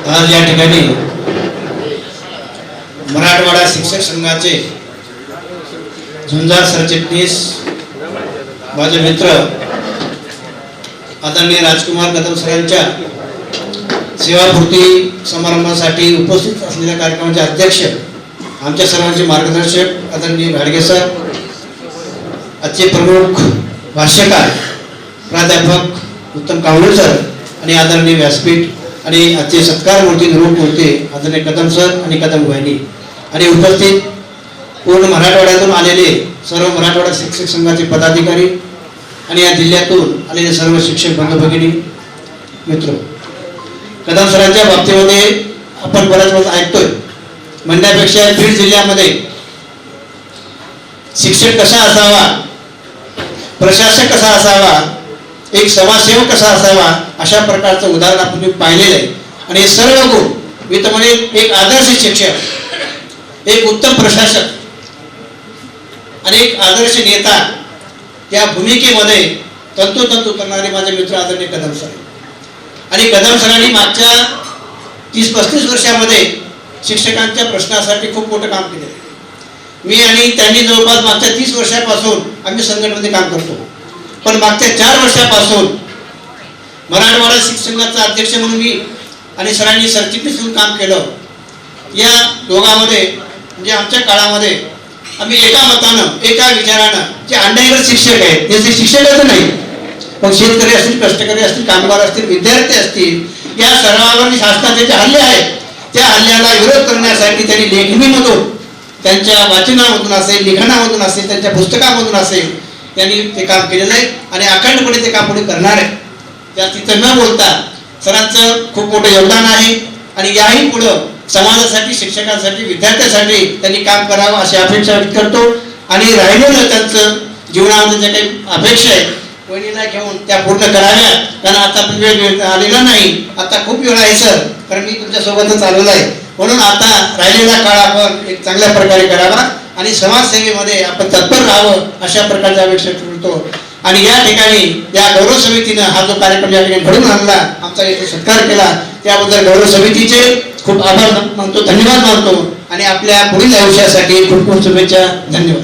आज या ठिकाणी मराठवाडा शिक्षक संघाचे झुंजार सरचिटणीस माझे मित्र आदरणीय राजकुमार कदम सरांच्या सेवापूर्ती समारंभासाठी उपस्थित असलेल्या कार्यक्रमाचे अध्यक्ष, आमच्या सर्वांचे मार्गदर्शक आदरणीय घाडगे सर, आजचे प्रमुख भाष्यकार प्राध्यापक उत्तम कांबळे सर आणि आदरणीय व्यासपीठ आणि आजचे सत्कार मूर्ती निरूप मूर्ती आदरणीय कदम सर आणि कदम बहिणी आणि उपस्थित पूर्ण मराठवाड्यातून आलेले सर्व मराठवाडा शिक्षक संघाचे पदाधिकारी आणि या जिल्ह्यातून आलेले सर्व शिक्षक बंधू भगिनी मित्र, कदम सरांच्या बाबतीमध्ये आपण बऱ्याच वेळा ऐकतोय म्हणण्यापेक्षा बीड जिल्ह्यामध्ये शिक्षक कसा असावा, प्रशासक कसा असावा, एक समाजसेवक कसा असावा अशा प्रकारचं उदाहरण आपण पाहिलेलं आहे. आणि हे सर्व गुण मी तर म्हणेन एक आदर्श शिक्षक, एक उत्तम प्रशासक आणि एक आदर्श नेता या भूमिकेमध्ये तंतोतंत उतरणारे माझे मित्र आदरणीय कदम सर. आणि कदम सरांनी मागच्या 30-35 वर्षामध्ये शिक्षकांच्या प्रश्नासाठी खूप मोठं काम केलं. मी आणि त्यांनी जवळपास मागच्या 30 वर्षापासून आम्ही संघटनेमध्ये काम करतो, पण मागच्या 4 वर्षापासून मराठवाडा शिक्षक संघाचा अध्यक्ष म्हणून मी आणि सरांनी सरचिटणीस म्हणून काम केलं. या दोघांमध्ये म्हणजे आमच्या काळामध्ये आम्ही एका मतानं एका विचारानं जे अंडाईवर शिक्षक आहेत ते शिक्षकच नाही, पण शेतकरी असतील, कष्टकरी असतील, कामगार असतील, विद्यार्थी असतील, या सर्वांवर शासनाचे जे हल्ले आहेत त्या हल्ल्याला विरोध करण्यासाठी त्यांनी लेखणीमधून, त्यांच्या वाचनामधून असेल, लिखाणामधून असेल, त्यांच्या पुस्तकामधून असेल, त्यांनी ते काम केलेलं आहे आणि अखंडपणे ते काम पुढे करणार आहे. त्या तिथं न बोलता सरांचं खूप मोठं योगदान आहे आणि याही पुढं समाजासाठी, शिक्षकांसाठी, विद्यार्थ्यांसाठी त्यांनी काम करावं अशी अपेक्षा व्यक्त करतो. आणि राहिलेलं त्यांचं जीवनामध्ये ज्या काही अपेक्षा आहेत वहिनीला घेऊन त्या पूर्ण कराव्या, कारण आता वेळ आलेला नाही, आता खूप वेळ आहे सर, कारण मी तुमच्यासोबतच आलेलो आहे, म्हणून आता राहिलेला काळ आपण एक चांगल्या प्रकारे करावा आणि समाजसेवेमध्ये आपण तत्पर राहावं अशा प्रकारच्या अपेक्षा करतो. आणि या ठिकाणी या गौरव समितीनं हा जो कार्यक्रम या ठिकाणी घडून आणला, आमचा इथे सत्कार केला, त्याबद्दल गौरव समितीचे खूप आभार मानतो, धन्यवाद मानतो आणि आपल्या पुढील आयुष्यासाठी खूप खूप शुभेच्छा. धन्यवाद.